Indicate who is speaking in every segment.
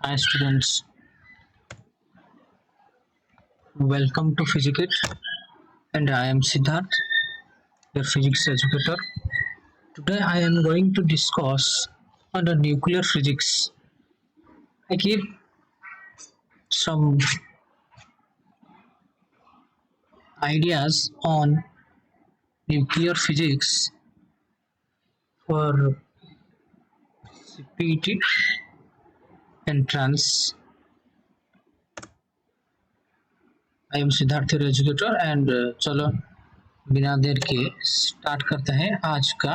Speaker 1: Hi students, welcome to Physikit and I am Siddharth, your physics educator. Today I am going to discuss on the nuclear physics. I give some ideas on nuclear physics for cpet entrance. I am Siddharth, your educator, and चलो बिना देर के start करते हैं आज के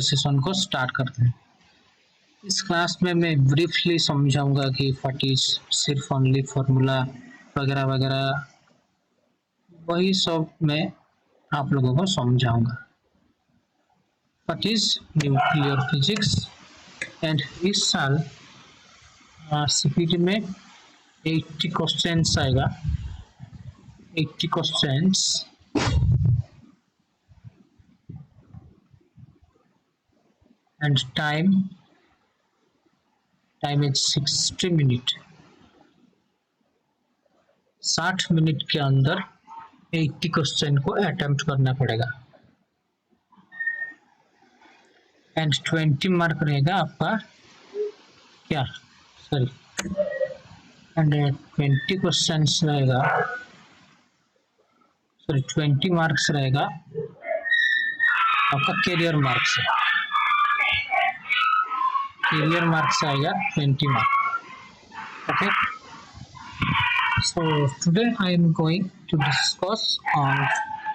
Speaker 1: session को start करते हैं। इस क्लास में मैं ब्रीफली समझाऊंगा कि व्हाट इज सिर्फ ओनली फार्मूला वगैरह वगैरह, वही सब मैं आप लोगों को समझाऊंगा। What is nuclear physics, and इस साल सीपीटी में 80 क्वेश्चंस आएगा। 80 questions and time is 60 minute. 60 minute के अंदर 80 क्वेश्चन को अटेम्प्ट करना पड़ेगा एंड 20 मार्क रहेगा आपका क्या, सॉरी, एंड 20 क्वेश्चंस रहेगा, सॉरी 20 मार्क्स रहेगा आपका कैरियर मार्क्स। कैरियर मार्क्स आएगा 20 marks. Okay, so today I am going to discuss on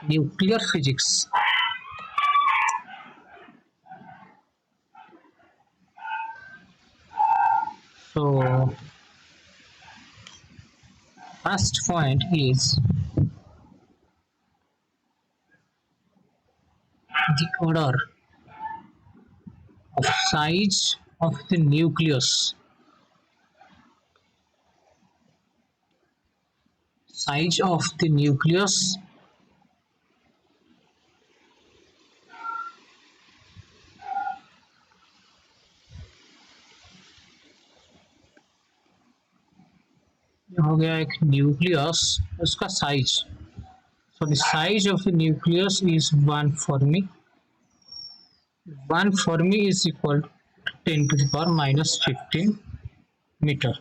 Speaker 1: nuclear physics. So first point is the order of size of the nucleus. Size of the nucleus हो गया एक nucleus, उसका size. So the size of the nucleus is 1 Fermi. 1 Fermi is equal to 10 to the power minus 15 meter.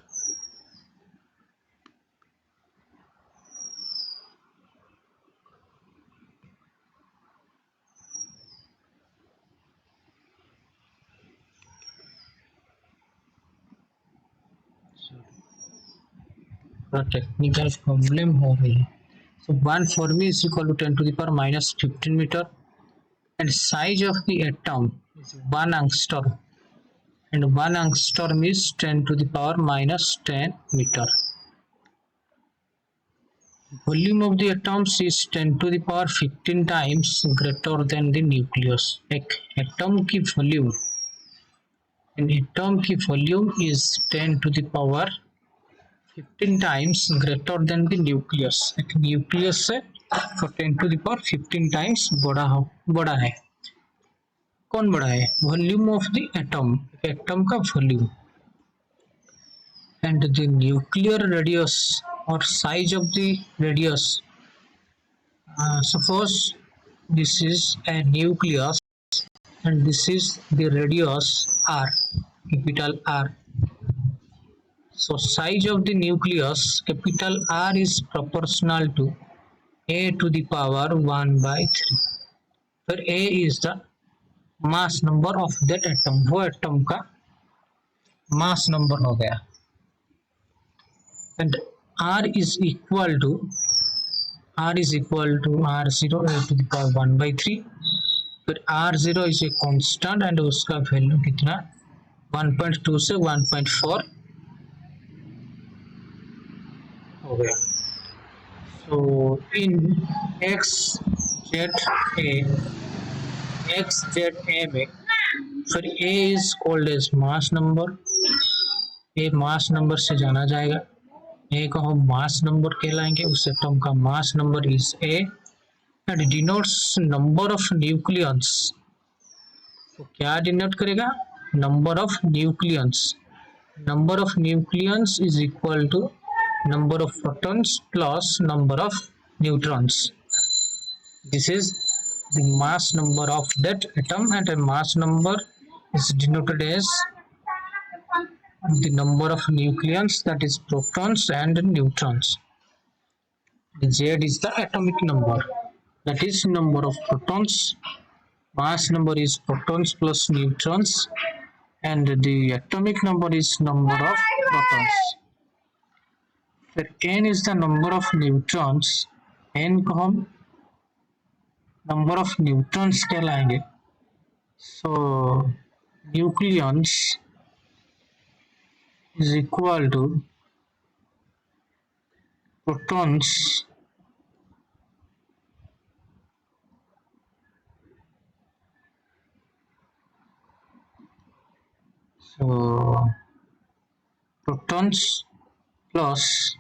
Speaker 1: Technical problem हो रही है। So 1 Fermi is equal to 10 to the power minus 15 meter, and size of the atom is 1 angstrom, and 1 angstrom is 10 to the power minus 10 meter. Volume of the atoms is 10 to the power 15 times greater than the nucleus. एक atom की volume, atom की volume is 10 to the power 15 times greater than the nucleus. एक nucleus से 10 to the power 15 times बड़ा है। कौन बड़ा है? Volume of the atom, atom का volume, and the nuclear radius और size of the radius. Suppose this is a nucleus and this is the radius r, capital R. So size of the nucleus, capital R, is proportional to a to the power 1 by 3, where a is the mass number of that atom, वो atom का mass number हो गया, and R is equal to R0 a to the power 1 by 3, फिर R0 is a constant and उसका value कितना, 1.2 से 1.4 हो गया। So in XZA में फिर A is called as mass number, A mass number से जाना जाएगा, A को हम mass number कहलाएंगे, उस एटम का mass number is A and denotes number of nucleons. तो क्या डिनोट करेगा? Number of nucleons. number of nucleons is equal to number of protons plus number of neutrons. This is the mass number of that atom, and a mass number is denoted as the number of nucleons, that is protons and neutrons. The Z is the atomic number, that is number of protons. Mass number is protons plus neutrons, and the atomic number is number of protons. फिर n is the number of neutrons. n को हम number of neutrons कहलाएंगे. So nucleons is equal to protons plus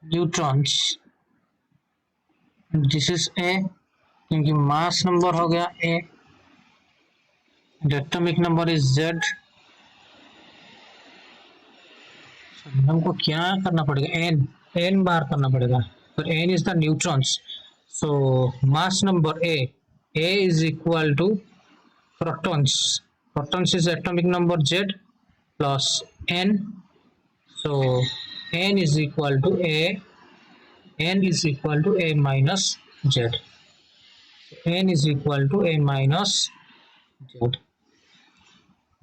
Speaker 1: neutrons. This is A, क्योंकि mass number हो गया A, atomic number is Z. हमको क्या करना पड़ेगा, n बार करना पड़ेगा. पर n is the neutrons. So mass number A is equal to protons. Protons is atomic number Z plus n. So n is equal to A. N is equal to A minus Z. N is equal to A minus Z.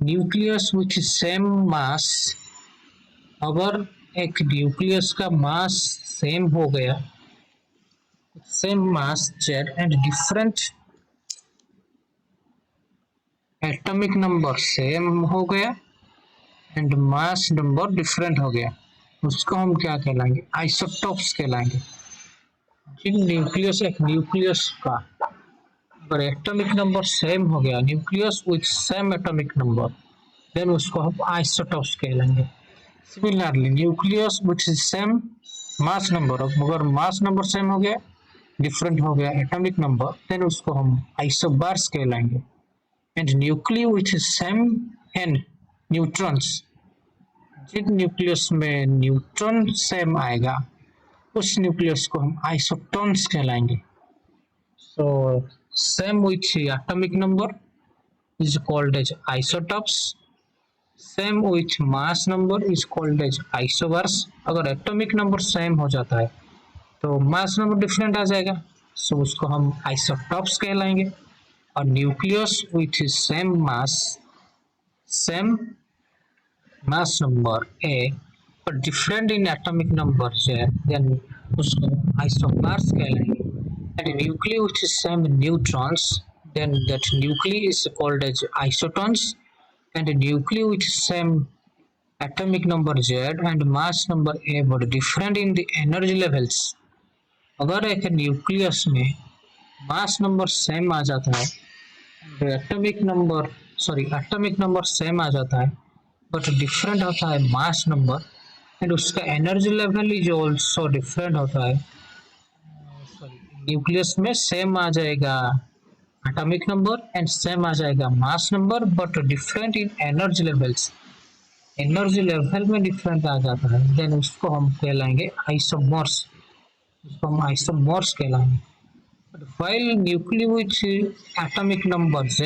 Speaker 1: Nucleus which same mass. अगर एक nucleus का mass same हो गया, same mass Z and different atomic number same हो गया and mass number different हो गया, उसको हम क्या कहलाएंगे, आइसोटॉप्स कहलाएंगे. जिन न्यूक्लियस, एक न्यूक्लियस का अगर एटॉमिक नंबर सेम हो गया, nucleus with same atomic number, then उसको हम आइसोटॉप्स कहलाएंगे. Similarly nucleus with same mass number, अगर मास नंबर सेम हो गया, डिफरेंट हो गया एटॉमिक नंबर, देन उसको हम आइसोबार्स कहलाएंगे. And nucleus with same n neutrons, जिन न्यूक्लियस में न्यूट्रॉन सेम आएगा, उस न्यूक्लियस को हम आइसोटॉन्स कहलाएंगे. So same with atomic number is called as isotopes. Same with mass number is called as isobars. अगर एटॉमिक नंबर सेम हो जाता है तो मास नंबर डिफरेंट आ जाएगा, सो उसको हम आइसोटॉप्स कहलाएंगे. और nucleus with same mass number A but different in atomic number Z, then उसको आइसोबार्स कहलाएंगे. And nuclei which is same neutrons, then that nuclei is called as isotons. And nuclei which is same atomic number Z and mass number A but different in the energy levels. अगर एक nucleus में mass number same आ जाता है, atomic number same आ जाता है but different होता है mass number, and उसका energy level is also different होता है. न्यूक्लियस में सेम आ जाएगा एटॉमिक नंबर एंड सेम आ जाएगा mass number but different in energy levels. Energy level में डिफरेंट आ जाता है, देन उसको हम कहलाएंगे आइसोमर्स. उसको हम आइसोमर्स कहलाएंगे. While nuclei with atomic number Z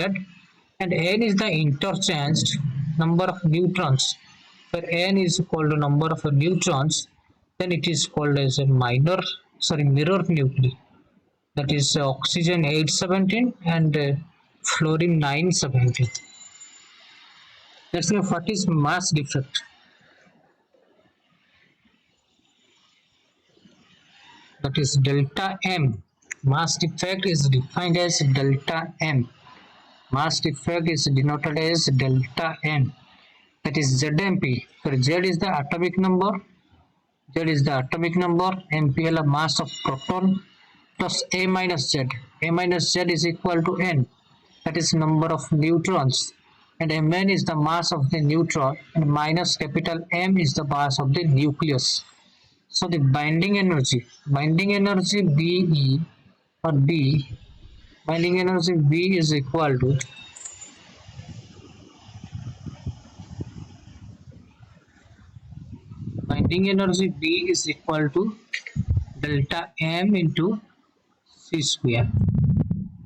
Speaker 1: and n is the interchanged number of neutrons, where n is called the number of neutrons, then it is called as a mirror nuclei. That is oxygen 817 and fluorine 917. Let's know what is mass defect. That is delta M. Mass defect is defined as delta M. Mass defect is denoted as delta M. That is ZMP. So Z is the atomic number. MP is the mass of proton plus A minus Z. A minus Z is equal to N. That is number of neutrons. And Mn is the mass of the neutron, and minus capital M is the mass of the nucleus. So the binding energy BE or B, binding energy B is equal to binding energy B is equal to delta M into C square.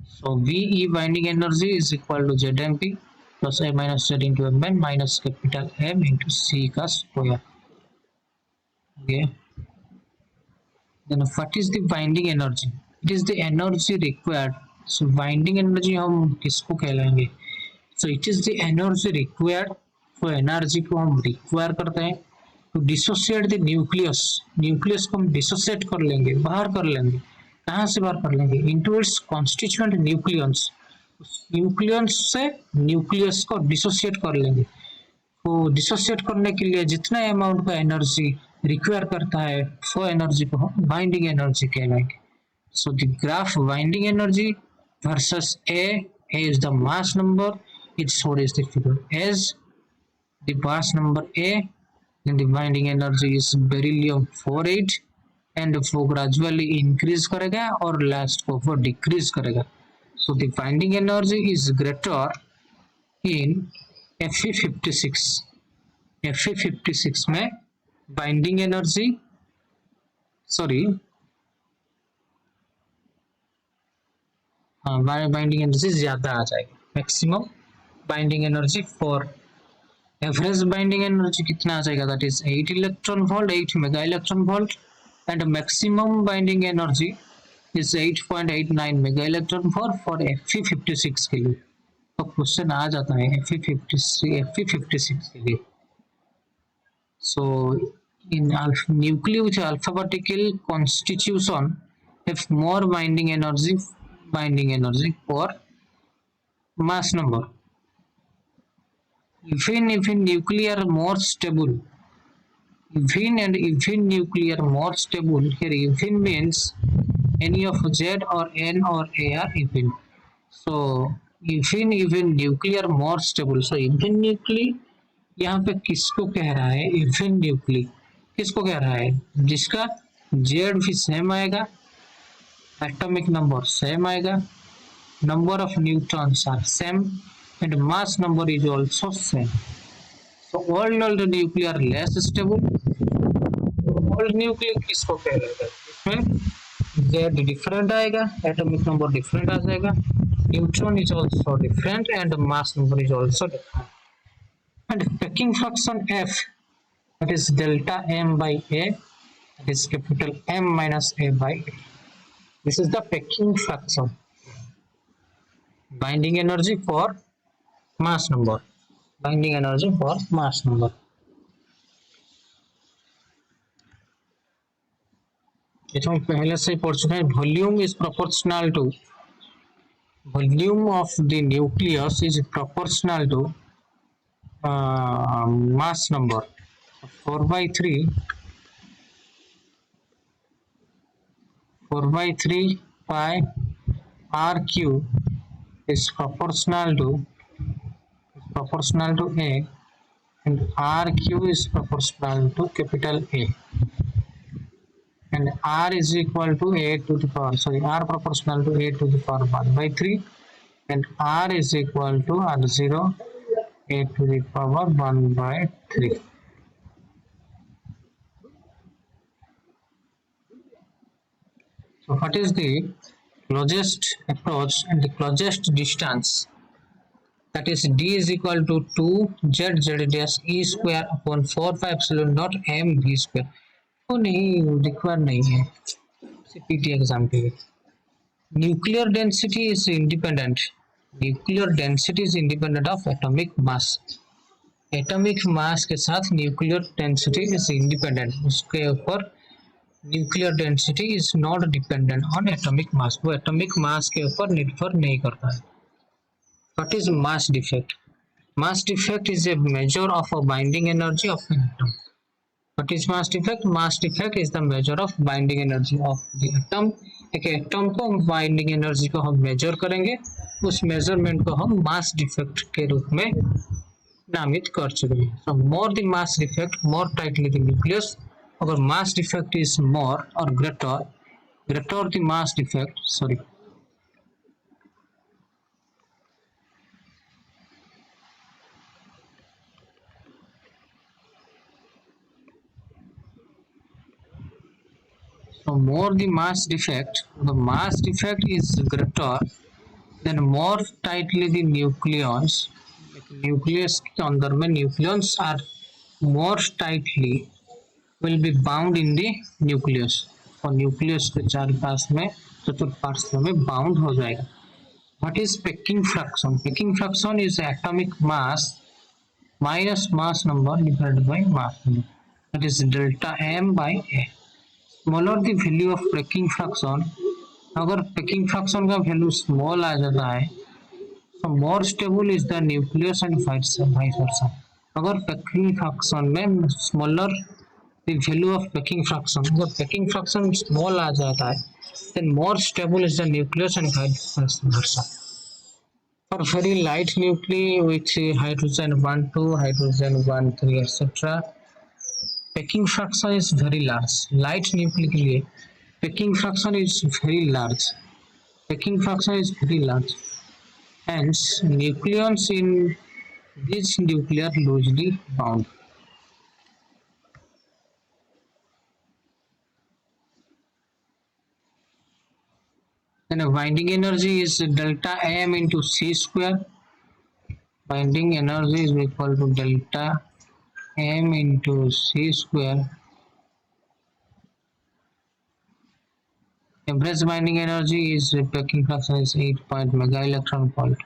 Speaker 1: So VE binding energy is equal to ZMP plus A minus Z into Mn minus capital M into C का square. Okay. Then what is the binding energy? It is the energy required. So binding energy हम किसको कहलाएंगे? So it is the energy required. So energy को हम require करते हैं to dissociate the nucleus. Nucleus को हम dissociate कर लेंगे, बाहर कर लेंगे. कहाँ से बाहर कर लेंगे? Into its constituent nucleons. Nucleus से न्यूक्लियस को डिसोसिएट कर लेंगे. तो डिसोसिएट करने के लिए जितना अमाउंट का एनर्जी रिक्वायर करता है वो एनर्जी को हम बाइंडिंग एनर्जी कहलाएंगे. So the graph binding energy versus A is the mass number, it's what is the figure as the mass number A then the binding energy is beryllium 48 and वो gradually increase करेगा और last को decrease करेगा. So the binding energy is greater in Fe56. Fe56 में binding energy binding energy ज्यादा आ जाएगा. Maximum binding energy for average binding energy कितना आ जाएगा? That is 8 electron volt, 8 mega electron volt, and maximum binding energy is 8.89 mega electron volt for Fe56 के लिए. तो question आ जाता है Fe56 के लिए. So in nuclei with alphabetical constitution have more binding energy for mass number. Even nuclear more stable. Even nuclear more stable. Here even means any of Z or N or A are even. So even nuclear more stable. So even nuclei यहाँ पे किसको कह रहा है? Even nuclei किसको कह रहा है? जिसका जेड भी सेम आएगा, एटॉमिक नंबर सेम आएगा, number of neutrons are same and mass number is also same. So all nuclei are less stable. All nuclei किसको कह रहा है? इसमें जेड डिफरेंट आएगा, एटॉमिक नंबर डिफरेंट आ जाएगा, neutron is also different and mass number is also different. And packing fraction F, that is delta M by A, that is capital M minus A by A. This is the packing fraction. Binding energy for mass number. Binding energy for mass number. ये तो हम पहले से पढ़ चुके हैं. Volume is proportional to volume of the nucleus is proportional to mass number. 4 by 3 pi r cube is proportional to A, and r cube is proportional to capital A, and r is equal to A to the power, r proportional to A to the power 1 by 3, and r is equal to r0 A to the power 1 by 3. So what is the closest approach and the closest distance? That is d is equal to 2 z dash e square upon 4 pi epsilon naught m v square. वो नहीं require नहीं है cpet exam के लिए. Nuclear density is independent. Nuclear density is independent of atomic mass. Atomic mass के साथ nuclear density is independent. उसके ऊपर nuclear density is not dependent on atomic mass. वो atomic mass के ऊपर निर्भर नहीं करता है. What is mass defect? Mass defect is a measure of a binding energy of an atom. What is mass defect? Mass defect is the measure of binding energy of the atom. एक atom को binding energy को हम major करेंगे, उस measurement को हम mass defect के रूप में नामित कर चुके हैं. So more the mass defect, more tightly the nucleus. अगर mass defect is more or greater the mass defect, So more the mass defect, the mass defect is greater, then more tightly the nucleons, nucleus के अंदर में nucleons are more tightly will be bound in the nucleus, और nucleus के चार पास में चतुर्पार्श्व में bound हो जाएगा. What is packing fraction? Packing fraction is atomic mass minus mass number divided by mass number. That is delta m by a. Smaller the value of packing fraction, अगर packing fraction का value small आ जाता है, so more stable is the nucleus and vice versa. अगर packing fraction में smaller the value of packing fraction, अगर packing fraction small आ जाता है, then more stable is the nucleus and vice versa. For very light nuclei with hydrogen 1 2, hydrogen 1 3, etc., packing fraction is very large. Light nuclei के लिए packing fraction is very large. Packing fraction is very large. Hence, nucleons in this nuclei are loosely bound. Then a binding energy is delta m into c square. Binding energy is equal to delta m into c square. Average binding energy is packing fraction is 8 point mega electron volt.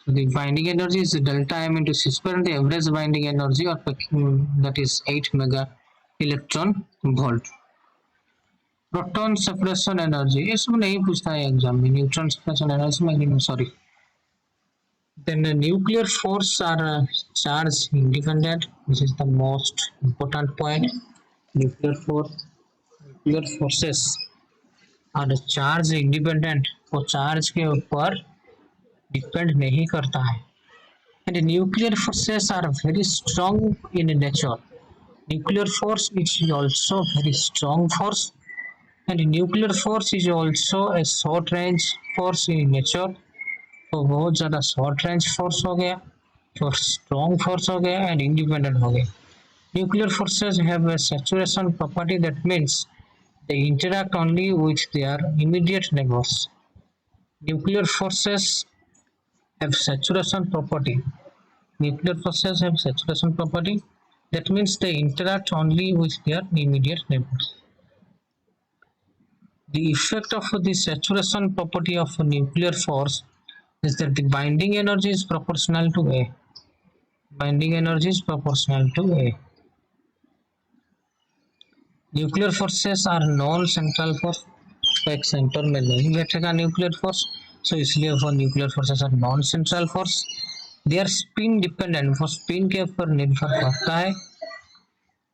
Speaker 1: So the binding energy is delta m into c square, and the average binding energy or packing, that is 8 mega electron volt. Proton separation energy, ये सब नहीं पूछता है exam में. Neutron separation energy में sorry. Then the nuclear force are charge independent, which is the most important point. Nuclear forces are charge independent, वो charge के ऊपर depend नहीं करता है. And nuclear forces are very strong in nature. Nuclear force is also very strong force, and nuclear force is also a short range force in nature. तो बहुत ज़्यादा short range force हो गया, तो strong force हो गया, and independent हो गया. Nuclear forces have a saturation property, that means they interact only with their immediate neighbors. Nuclear forces have saturation property. Nuclear forces have saturation property, that means they interact only with their immediate neighbors. The effect of the saturation property of a nuclear force is that the binding energy is proportional to A. Binding energy is proportional to A. Nuclear forces are non-central force, तो एक centre में नहीं बैठेगा nuclear force, so इसलिए वो nuclear forces are non central force. They are spin dependent, वो spin के ऊपर निर्भर करता है.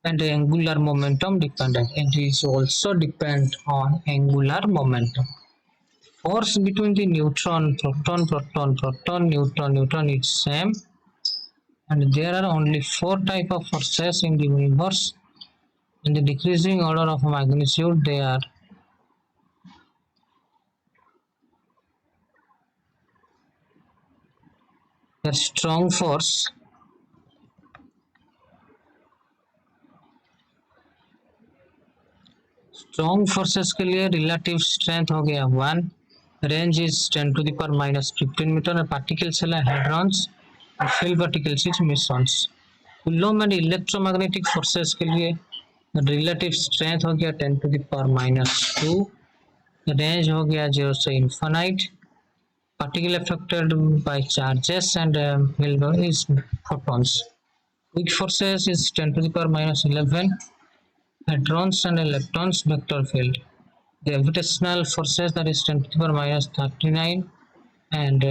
Speaker 1: And angular momentum dependent, it is also depend on angular momentum. Force between the neutron, proton, proton, proton, neutron, neutron is same, and there are only 4 type of forces in the universe. In the decreasing order of magnitude, they are strong force, strong forces के लिए relative strength हो गया 1, range is 10 to the power -15 metre, और particles है hadrons और free particles is mesons. Coulomb and electromagnetic forces के लिए relative strength हो गया 10 to the power -2, रेंज हो गया 0 से infinite, particle affected by charges and is photons. Weak forces is 10 to the power -11, hadrons and electrons vector field. The gravitational forces, that is 10 to the power -39, and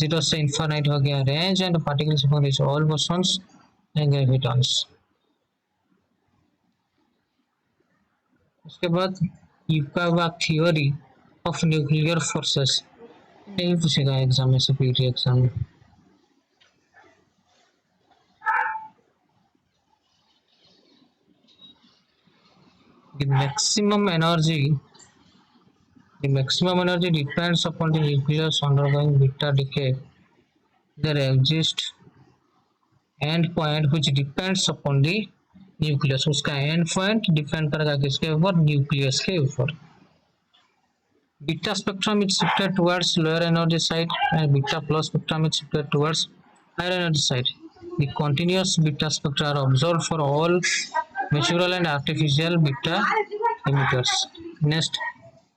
Speaker 1: 0 से infinite हो गया range, and particles for is all bosons and gravitons. उसके बाद Yukawa theory of nuclear forces नहीं पूछेगा exam में, CPT exam में. The maximum energy depends upon the nucleus undergoing beta decay. There exists and point which depends upon the nucleus उसका and point depend करेगा किसके ऊपर न्यूक्लियस के ऊपर beta spectrum is shifted towards lower energy side and beta plus spectrum is shifted towards higher energy side. The continuous beta spectra are observed for all natural and artificial beta emitters. Next,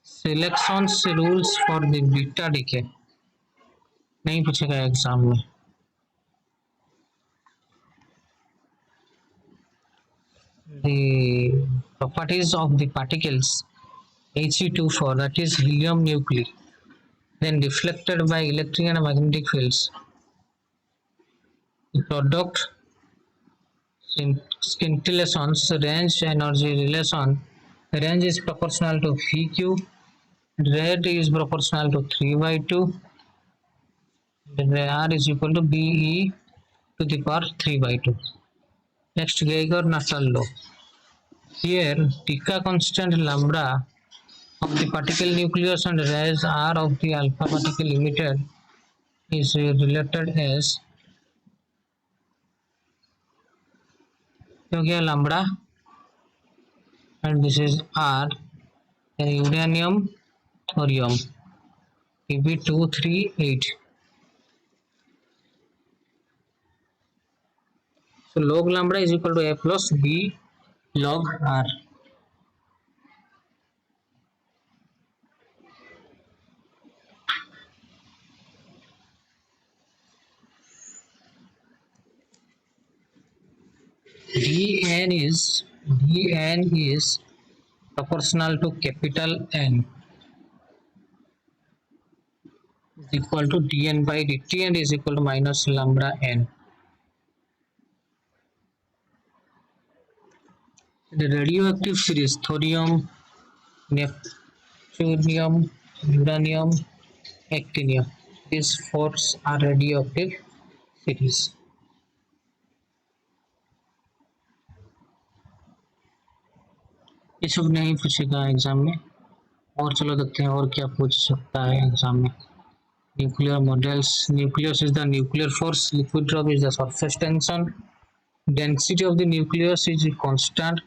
Speaker 1: selections rules for the beta decay नहीं पूछेगा exam में. The properties of the particles He24, that is helium nuclei, then deflected by electric and magnetic fields. The product scintillations range energy relation. Range is proportional to VQ. Rate is proportional to 3 by 2. Then R is equal to BE to the power 3 by 2. Next, Geiger-Nuttall law. Here, Tikka constant lambda of the particle nucleus and rise R of the alpha particle emitted is related as हो गया lambda and this is R, then uranium, thorium, Pb238. So log lambda is equal to A plus B log R. Dn is proportional to capital N is equal to dn by dt and is equal to minus lambda n. The radioactive series thorium, neptunium, uranium, actinium. These four are radioactive series. ये सब नहीं पूछेगा exam में. और चलो देखते हैं और क्या पूछ सकता है एग्जाम में. Nuclear models. Nucleus is the nuclear force. Liquid drop is the surface tension. Density of the nucleus is constant.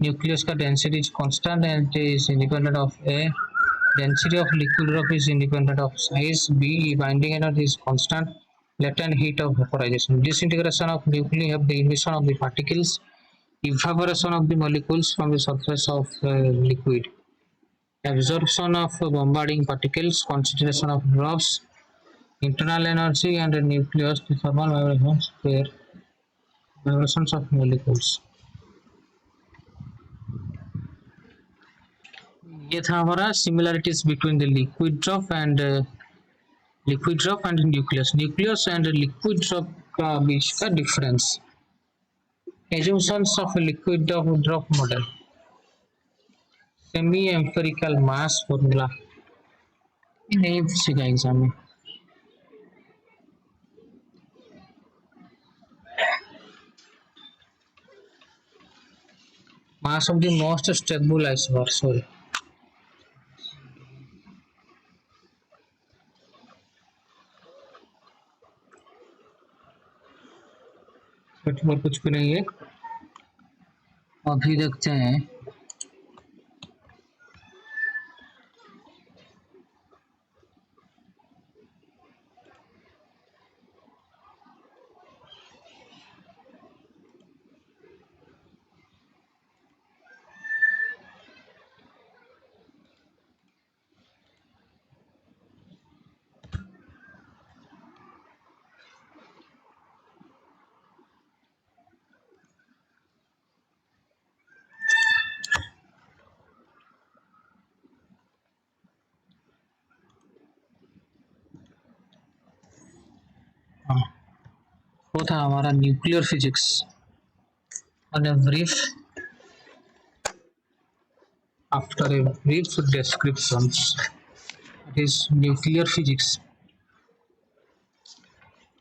Speaker 1: Nucleus का density is constant and is independent of A. Density of liquid drop is independent of size. B. Binding energy is constant. Latent heat of vaporization. Disintegration of nuclei have the emission of the particles. Evaporation of the molecules from the surface of liquid. Absorption of bombarding particles. Concentration of drops. Internal energy and nucleus. The thermal vibrations where vibrations of molecules. ये था हमारा similarities between the liquid drop and nucleus. Nucleus and liquid drop का बीच का difference. Assumptions of a liquid drop model. Semi empirical mass formula. नहीं पूछेगा exam में. Mass of the most stable iceberg. Sorry. कुछ भी नहीं है. अभी देखते हैं. वो था हमारा nuclear physics. On a brief, after a brief description, it is nuclear physics.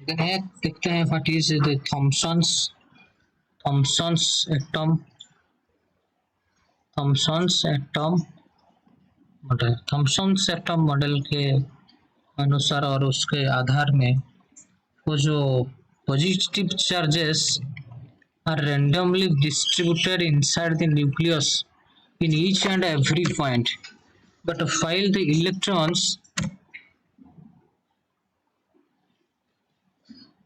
Speaker 1: Then देखते हैं what is the Thomson's atom. Thomson's atom model. Thomson's atom model के अनुसार और उसके आधार में वो जो positive charges are randomly distributed inside the nucleus in each and every point, but while the electrons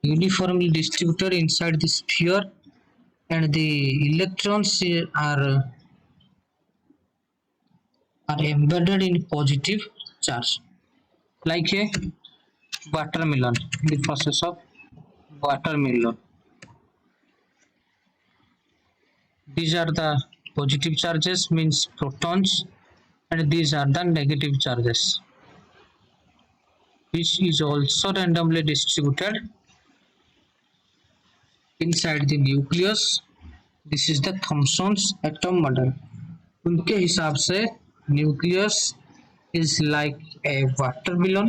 Speaker 1: uniformly distributed inside the sphere and the electrons are embedded in positive charge, like a watermelon, the process of watermelon. These are the positive charges, means protons, and these are the negative charges, which is also randomly distributed inside the nucleus. This is the Thomson's atom model. उनके हिसाब से nucleus is like a watermelon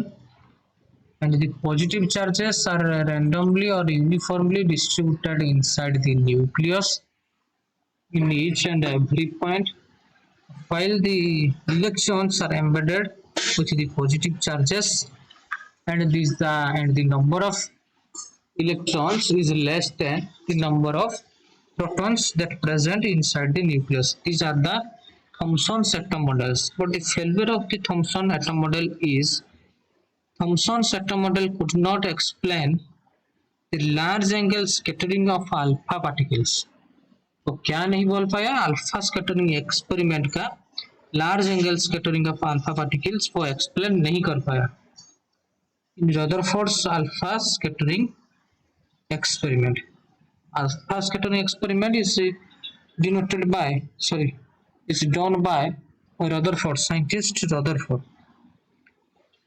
Speaker 1: and the positive charges are randomly or uniformly distributed inside the nucleus in each and every point, while the electrons are embedded with the positive charges, and the number of electrons is less than the number of protons that present inside the nucleus. These are the Thomson's atom models. But the failure of the Thomson atom model is Thomson's atom model could not explain the large angle scattering of alpha particles. तो क्या नहीं बोल पाया? Alpha scattering experiment का large angle scattering of alpha particles वो explain नहीं कर पाया in Rutherford's alpha scattering experiment. Alpha scattering experiment is done by Rutherford, scientist Rutherford.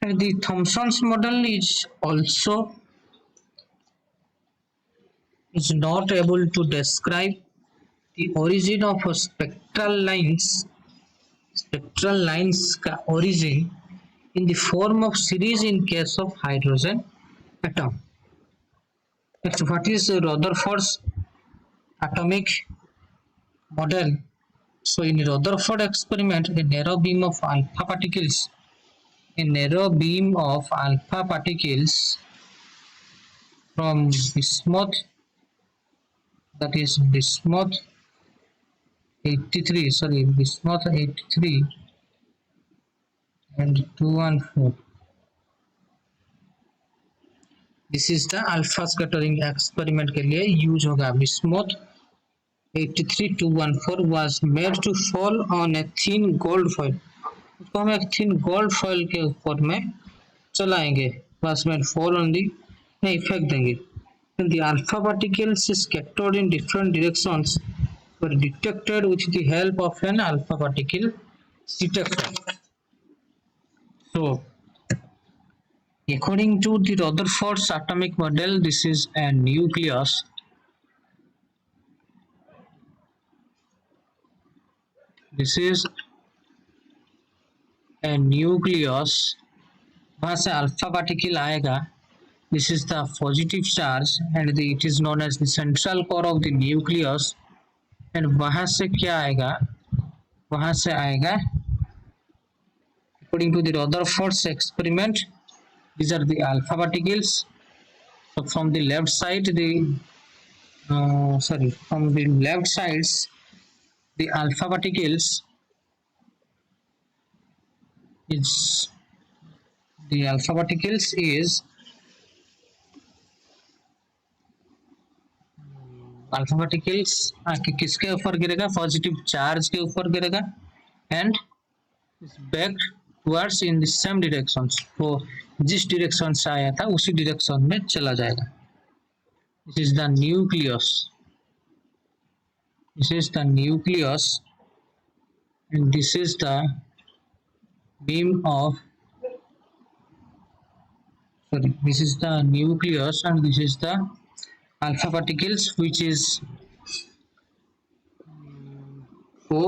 Speaker 1: And the Thomson's model is not able to describe the origin of spectral lines का origin in the form of series in case of hydrogen atom. Next, what is Rutherford's atomic model? So in Rutherford experiment, a narrow beam of alpha particles from bismuth, that is bismuth 83 and 214. This is the alpha scattering experiment के लिए use होगा. bismuth 83214 was made to fall on a thin gold foil. उसको हम एक thin gold foil के ऊपर में चलाएंगे, was made fall on the नहीं फेंक देंगे. Then the alpha particles scattered in different directions were detected with the help of an alpha particle detector. So according to the Rutherford's atomic model, this is a nucleus. This is a nucleus. वहाँ से alpha particle आएगा. This is the positive charge and it is known as the central core of the nucleus. And वहाँ से क्या आएगा? वहाँ से आएगा. According to the Rutherford's experiment, these are the alpha particles. So from the left side, from the left sides, the alpha particles is alpha particles किसके ऊपर गिरेगा? पॉजिटिव चार्ज के ऊपर गिरेगा and back towards in the same direction. वो जिस direction से आया था उसी डायरेक्शन में चला जाएगा. This is the nucleus and this is the beam of this is the nucleus and this is the alpha particles which is वो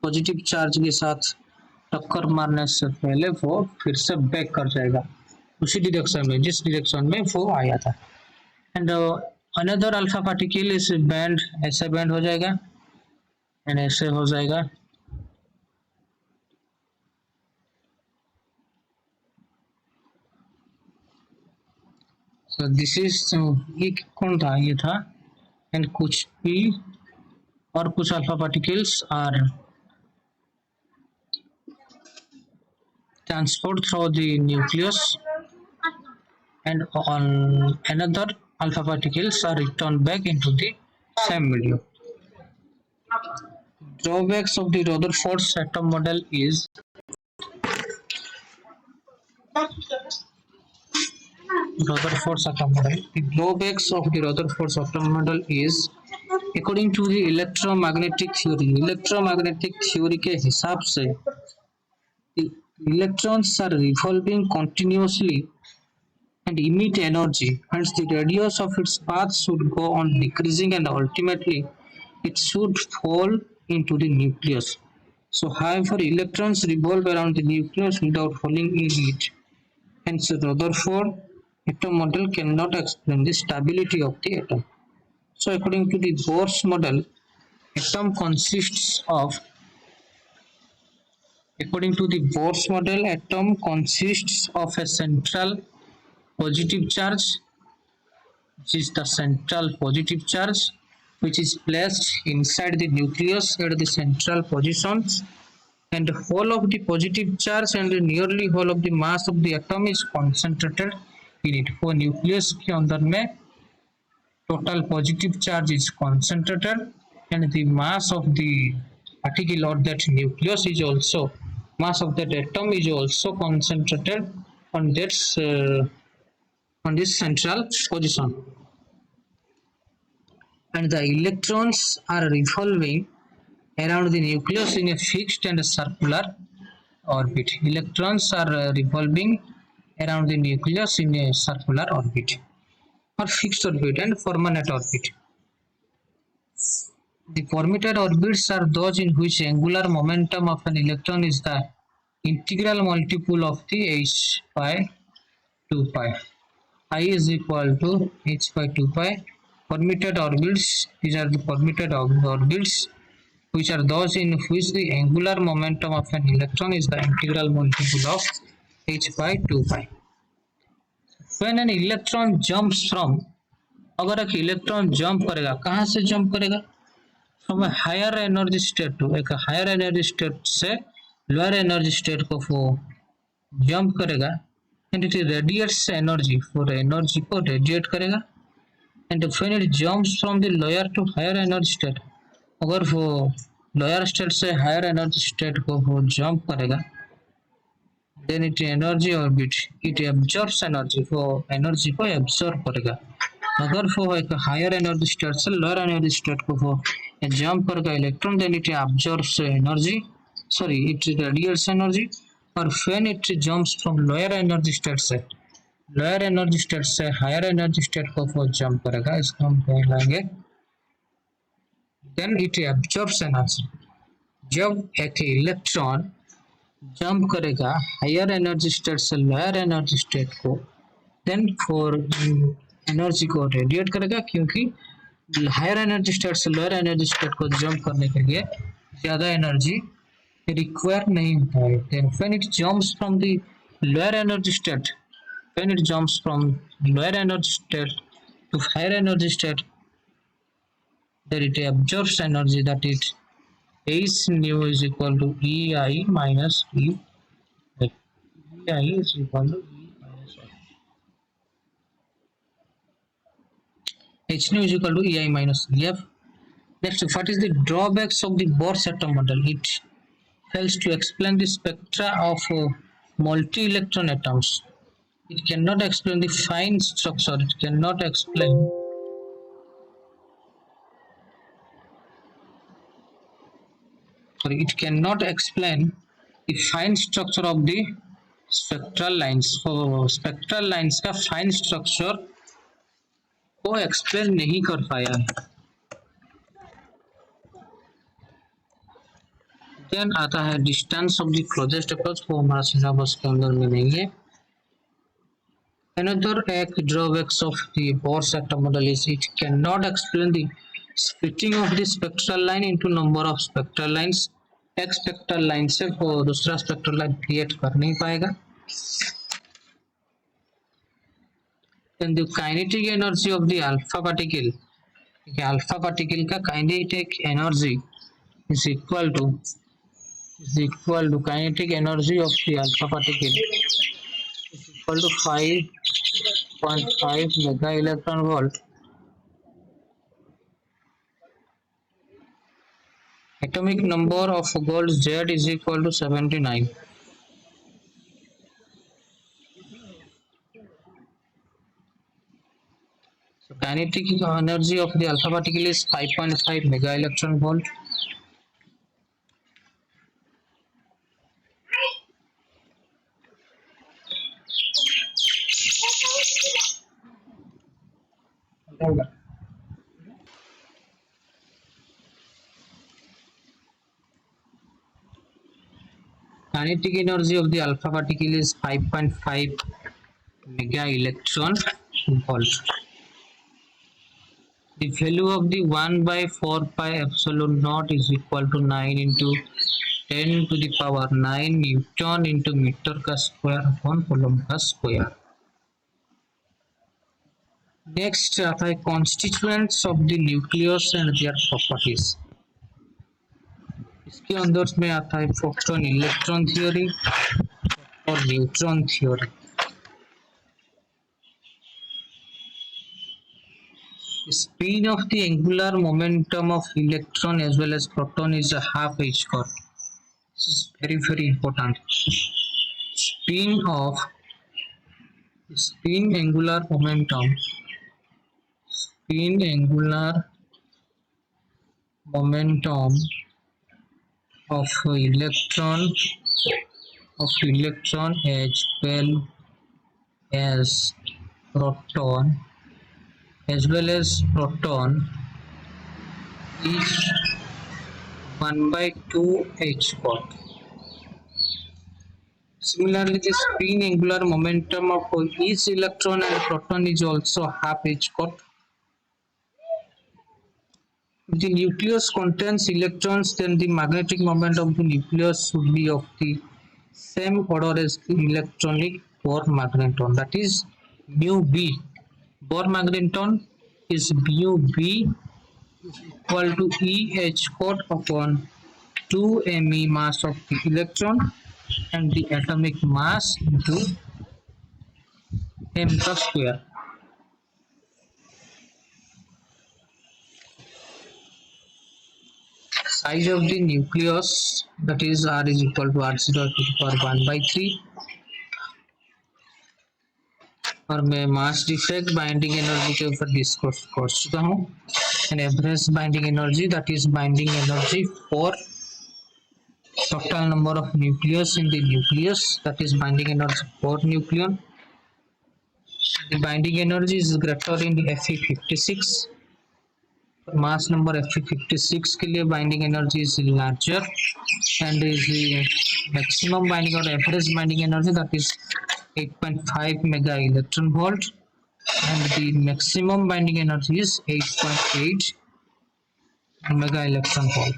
Speaker 1: पॉजिटिव चार्ज के साथ टक्कर मारने से पहले वो फिर से बैक कर जाएगा उसी डायरेक्शन में जिस डायरेक्शन में वो आया था. एंड अनदर अल्फा पार्टिकल इस बैंड ऐसे बैंड हो जाएगा एंड ऐसे हो जाएगा So this is ये कौन था, ये था, and कुछ p और कुछ alpha particles are transported through the nucleus, and on another alpha particles are returned back into the same medium. Drawbacks of the Rutherford's atom model is Rutherford's atom model. The drawbacks of the Rutherford's atom model is according to the electromagnetic theory के हिसाब से the electrons are revolving continuously and emit energy, hence the radius of its path should go on decreasing and ultimately it should fall into the nucleus. So however, electrons revolve around the nucleus without falling in it. Hence Rutherford atom model cannot explain the stability of the atom. So according to the Bohr's model, atom consists of according to the Bohr's model, atom consists of a central positive charge, which is the central positive charge, which is placed inside the nucleus at the central positions, and the whole of the positive charge and nearly whole of the mass of the atom is concentrated in it. For nucleus के अंदर में total positive charge is concentrated and the mass of the particle or that nucleus is also mass of that atom is also concentrated on this central position, and the electrons are revolving around the nucleus in a fixed and circular orbit. Electrons are revolving around the nucleus in a circular orbit or fixed orbit and permanent orbit. The permitted orbits are those in which angular momentum of an electron is the integral multiple of the h by 2 pi. I is equal to h by 2 pi. Permitted orbits, these are the permitted orbits which are those in which the angular momentum of an electron is the integral multiple of h by 2 pi. When an electron jumps from, अगर एक electron jump करेगा, कहाँ से jump करेगा? From a higher energy state to, एक higher energy state से lower energy state को वो जंप करेगा and it radiates energy, for energy को रेडिएट करेगा and when it jumps from the lower to higher energy state, अगर वो lower state से हायर एनर्जी स्टेट को वो जंप करेगा, then it energy orbit, it absorbs energy, वो energy को एब्जॉर्ब करेगा. अगर वो एक हायर एनर्जी स्टेट से लोअर एनर्जी स्टेट को वो जंप करेगा electron, then it absorbs energy, sorry it radiates energy. और when it jumps from lower energy state से हायर एनर्जी स्टेट को वो जंप करेगा, इसको हम कहलाएंगे देन इट एब्जॉर्ब्स एनर्जी. जब एक इलेक्ट्रॉन जंप करेगा हायर एनर्जी स्टेट से लोअर एनर्जी स्टेट को, देन फॉर एनर्जी को रेडिएट करेगा, क्योंकि हायर एनर्जी स्टेट से लोअर एनर्जी स्टेट को जंप करने के लिए ज्यादा एनर्जी रिक्वायर नहीं होता है. Then when it jumps from the lower energy state, when it jumps from lower energy state to higher energy state, then it absorbs energy, that it H nu is equal to EI minus E. EI is equal to E minus F. H nu is equal to EI minus EF. Next, what is the drawbacks of the Bohr's atom model? It fails to explain the spectra of multi-electron atoms. It cannot explain the fine structure. It cannot explain the fine structure of the spectral lines. So spectral lines का fine structure को explain नहीं कर पाया है. Then आता है distance of the closest approach, वो हमारा सिलेबस के अंदर में नहीं है. Another drawbacks of the Bohr's atom model is it cannot explain the splitting of the spectral line into number of spectral lines. एक स्पेक्ट्रल लाइन से वो दूसरा स्पेक्ट्रल लाइन क्रिएट कर नहीं पाएगा. then the kinetic energy of the alpha particle, का kinetic energy is equal to kinetic energy of the alpha particle is equal to 5.5 mega electron volt. Atomic number of gold Z is equal to 79. So kinetic energy of the alpha particle is 5.5 mega electron volt. Kinetic energy of the alpha particle is 5.5 mega electron volt. The value of the 1 by 4 pi epsilon naught is equal to 9 into 10 to the power 9 Newton into meter का square upon coulomb का square. Next आता है constituents of the nucleus and their properties. इसके अंदर में आता है proton electron theory और neutron theory. The speed of the angular momentum of electron as well as proton is a half h square. This is very important. Spin angular momentum of electron as well as proton is 1 by 2 h square. Similarly, the spin angular momentum of each electron and proton is also half h square. If the nucleus contains electrons, then the magnetic moment of the nucleus should be of the same order as the electronic Bohr magneton, that is mu b. Bohr magneton is mu b equal to E h squared upon 2 me mass of the electron and the atomic mass into m का square. Size of the nucleus, that is R is equal to R0 to the power 1 by 3. और मैं mass defect binding energy के ऊपर discuss कर चुका हूँ. And average binding energy, that is binding energy for total number of nucleus in the nucleus, that is binding energy for nucleon. The binding energy is greater in the Fe56. Mass number Fe56 के लिए binding energy is larger and is the maximum binding or average binding energy, that is 8.5 mega electron volt, and the maximum binding energy is 8.8 mega electron volt.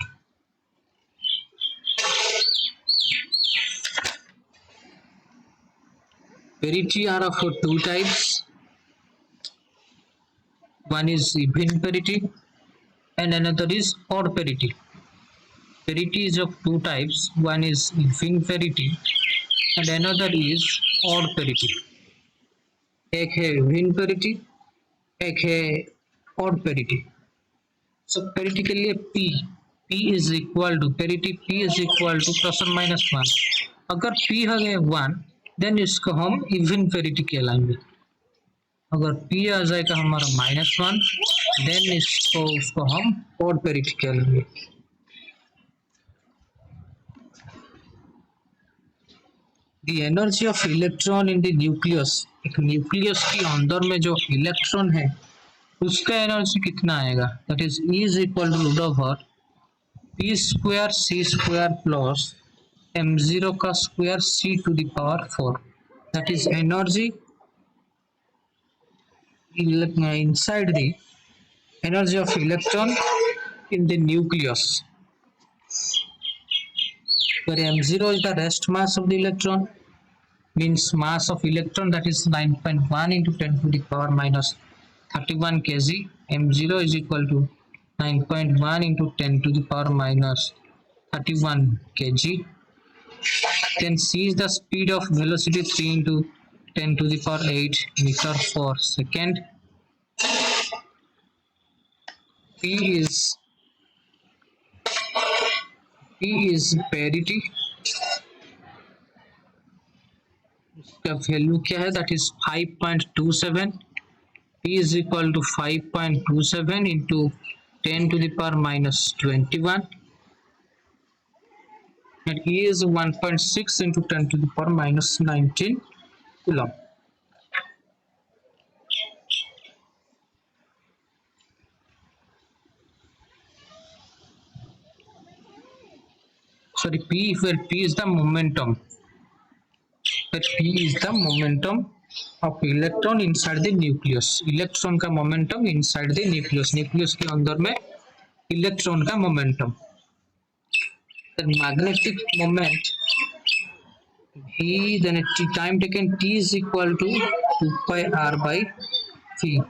Speaker 1: Parity are of two types. One is even parity and another is odd parity. Parity is of two types. One is even parity and another is odd parity. एक है even parity, एक है odd parity. So parity के लिए P is equal to parity P is equal to plus or minus 1. अगर P हो गया 1 then इसको हम even parity कहलाएंगे. अगर P आ जाएगा हमारा -1 देन उसको हम odd parity कहलाएंगे. The energy of electron in the nucleus, एक न्यूक्लियस के अंदर में जो इलेक्ट्रॉन है उसका एनर्जी कितना आएगा, that is E is equal to root over P square C square plus m0 का square C to the power 4. That is energy inside the energy of electron in the nucleus, where m0 is the rest mass of the electron means mass of electron, that is 9.1 into 10 to the power minus 31 kg. m0 is equal to 9.1 into 10 to the power minus 31 kg. Then c is the speed of velocity, 3 into 10 to the power 8 meter per second. p is parity, इसका value क्या है, that is 5.27. p is equal to 5.27 into 10 to the power minus 21, and e is 1.6 into 10 to the power minus 19 coulomb. Sorry, p, where p is the momentum, where p is the momentum of electron inside the nucleus. Electron का momentum inside the nucleus, nucleus के अंदर में electron का momentum. Magnetic moment v, then time taken t is equal to 2 pi r by 3.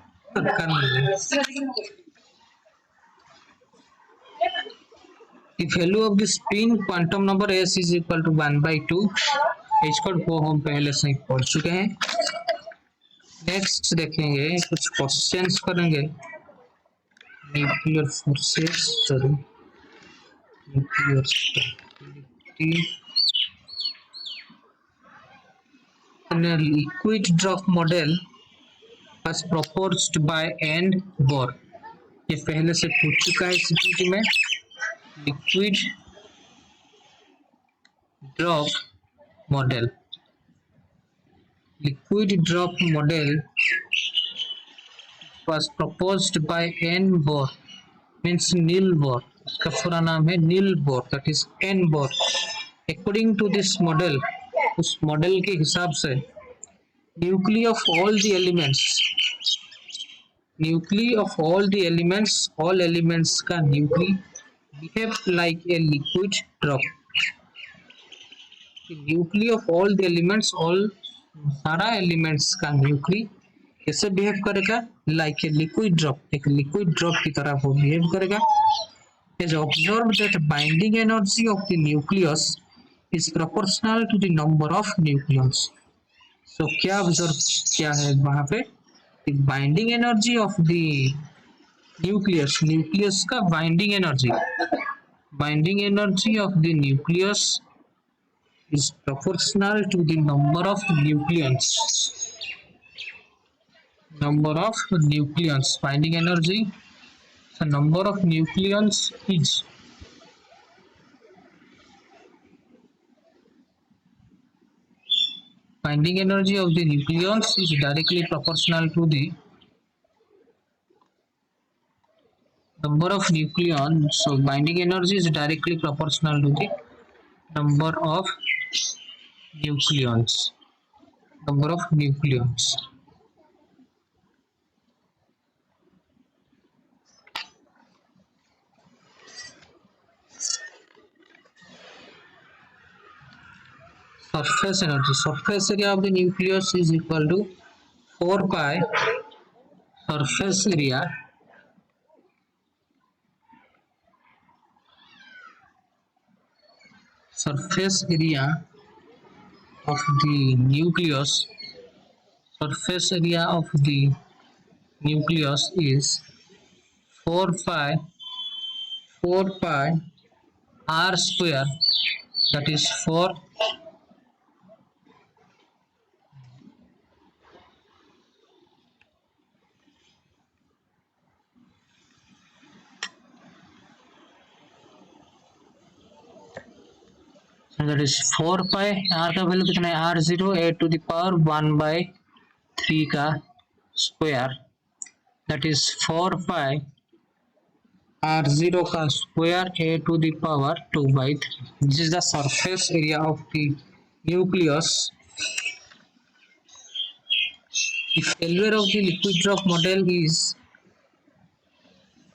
Speaker 1: The value of the spin quantum number s is equal to 1 by 2. इसको हम पहले से ही पढ़ चुके हैं. नेक्स्ट देखेंगे, कुछ क्वेश्चंस करेंगे. Nuclear forces, sorry nuclear liquid drop model was proposed by and Bohr. ये पहले से पूछ चुका है सीपीटी में. Liquid drop model, liquid drop model was proposed by N Bohr, means Neil Bohr. इसका पूरा नाम है Neil Bohr, that is N Bohr. According to this model, उस मॉडल के हिसाब से nuclei of all the elements, all elements का nuclei behave like a liquid drop. The nuclei of all the elements, all सारा elements का nuclei कैसे behave करेगा, like a liquid drop, एक लिक्विड ड्रॉप की तरह वो बिहेव करेगा. Has observed that binding energy of the nucleus is proportional to the number of nucleons. So क्या ऑब्जर्व क्या है वहां पे, binding energy of the nucleus, nucleus का binding energy of the nucleus is proportional to the number of nucleons. Binding energy, the number of nucleons is binding energy of the nucleons is directly proportional to the number of nucleons. So binding energy is directly proportional to the number of nucleons. Surface energy, surface area of the nucleus is equal to 4 pi surface area of the nucleus. Surface area of the nucleus is 4 pi r square, that is 4 that is 4 pi. r का value कितना है, r0 a to the power 1 by 3 का square, that is 4 pi r0 का square a to the power 2 by 3. This is the surface area of the nucleus. The failure of the liquid drop model is,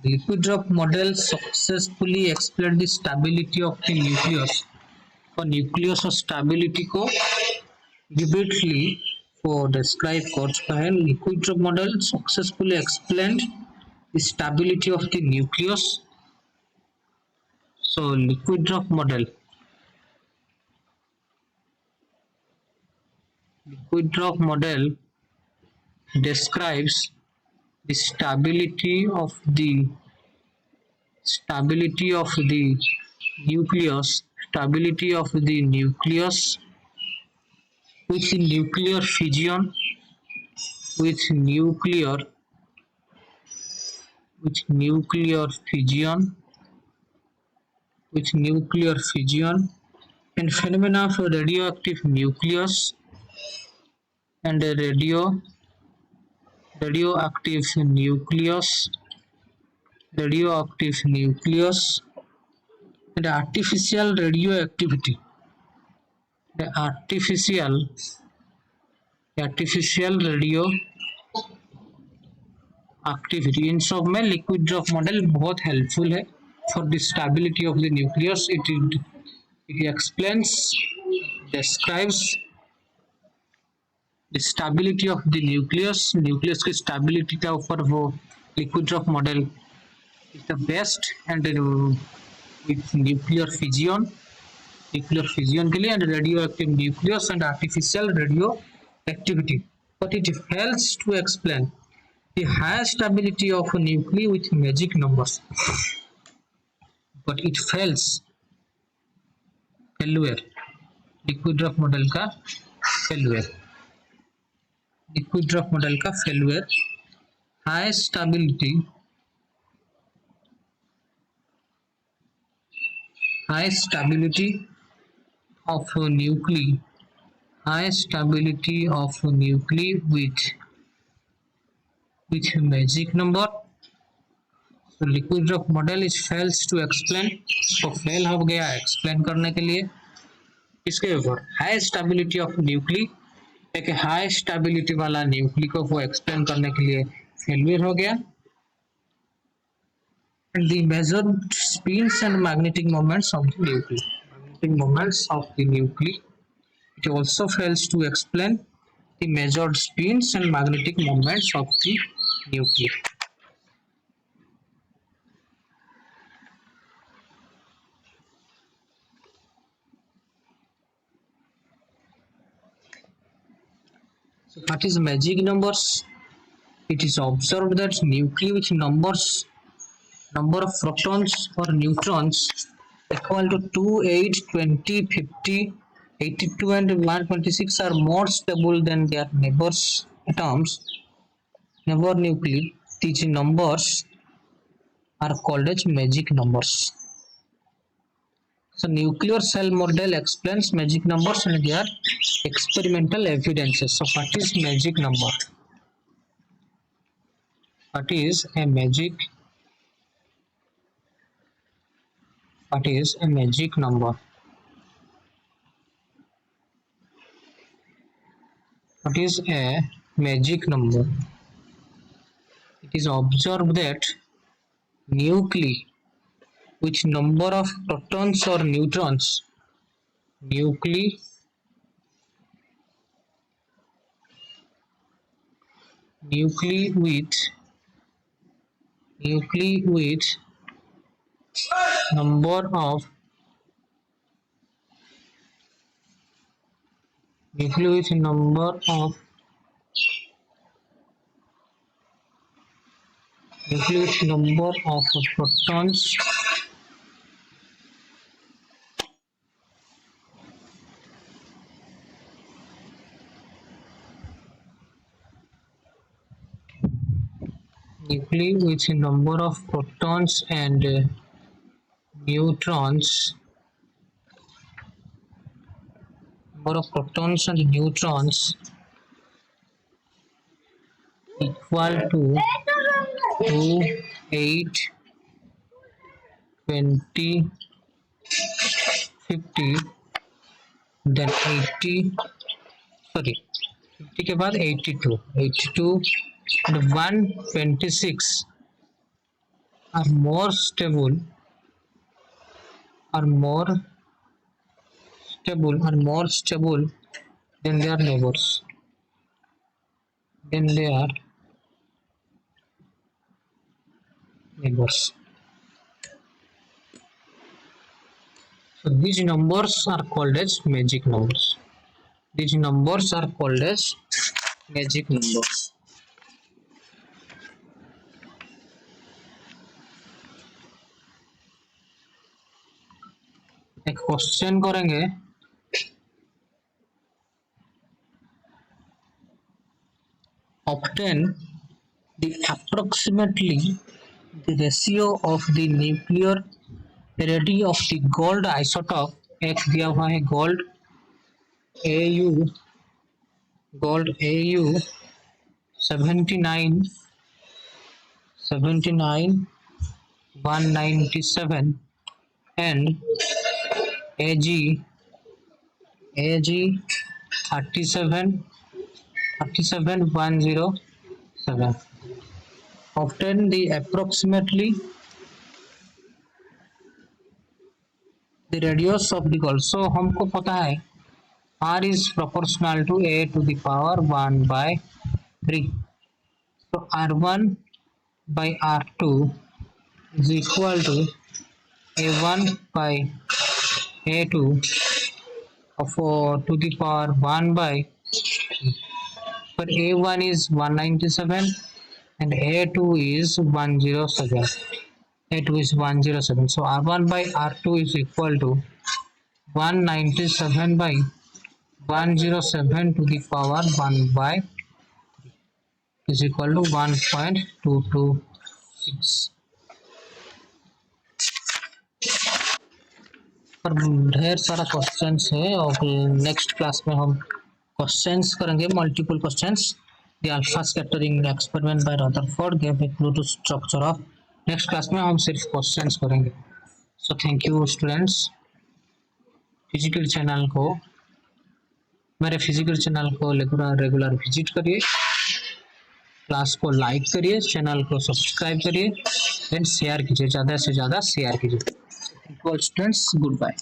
Speaker 1: the liquid drop model successfully explained the stability of the nucleus. और nucleus और stability को Repeatedly for describe course file, liquid drop model successfully explained the stability of the nucleus. So liquid drop model describes the stability of the nucleus with nuclear fission with nuclear fission and phenomena of radioactive nucleus and radioactive nucleus radioactive nucleus and artificial radioactivity. The artificial radioactivity इन सब में liquid drop model बहुत helpful है for the stability of the nucleus. It explains, describes the stability of the nucleus की stability का ऊपर वो liquid drop model is the best and with nuclear fission के लिए and radioactive nucleus and artificial radioactivity, but it fails to explain the high stability of a nuclei with magic numbers. But it failure liquid drop model का failure high stability of a nuclei with magic number. So liquid drop model is fails to explain. तो fail हो गया explain करने के लिए. इसके ऊपर high stability of nuclei, एक हाई स्टेबिलिटी वाला न्यूक्ली को वो एक्सप्लेन करने के लिए फेलियर हो गया. And the measured spins and magnetic moments of the nuclei. It also fails to explain the measured spins and magnetic moments of the nuclei. So what is magic numbers? It is observed that nuclei with number of protons or neutrons equal to 2, 8, 20, 50, 82 and 126 are more stable than their neighbor nuclei. These numbers are called as magic numbers. So nuclear cell model explains magic numbers and their experimental evidences. So what is magic number? What is a magic number? What is a magic number? It is observed that nuclei which number of protons or neutrons nuclei with number of protons and neutrons equal to 2, 8, 20, 50, then 80 के बाद 82 and 126 are more stable then they are neighbors, then they are neighbors. So these numbers are called as magic numbers. These numbers are called as magic numbers. एक question करेंगे, obtain the approximately the ratio of the nuclear radii of the gold isotope. एक दिया हुआ है gold AU 79 197 and AG 37 107. Obtain the approximately the radius of the gold. So हमको पता है R is proportional to A to the power 1 by 3. So R1 by R2 is equal to A1 by A2 of to the power 1 by 3. But A1 is 197 and A2 is 107. A2 is 107. So R1 by R2 is equal to 197 by 107 to the power 1 by is equal to 1.226. पर ढेर सारा questions है और next class में हम questions करेंगे, multiple questions. The alpha scattering experiment by Rutherford give a clue to structure of. Next class में हम सिर्फ क्वेश्चंस करेंगे. So thank you students. Physical channel को, मेरे फिजिकल चैनल को रेगुलर विजिट करिए, क्लास को लाइक करिए, चैनल को सब्सक्राइब करिए एंड शेयर कीजिए, ज़्यादा से ज़्यादा शेयर कीजिए. Thank you students. Good bye.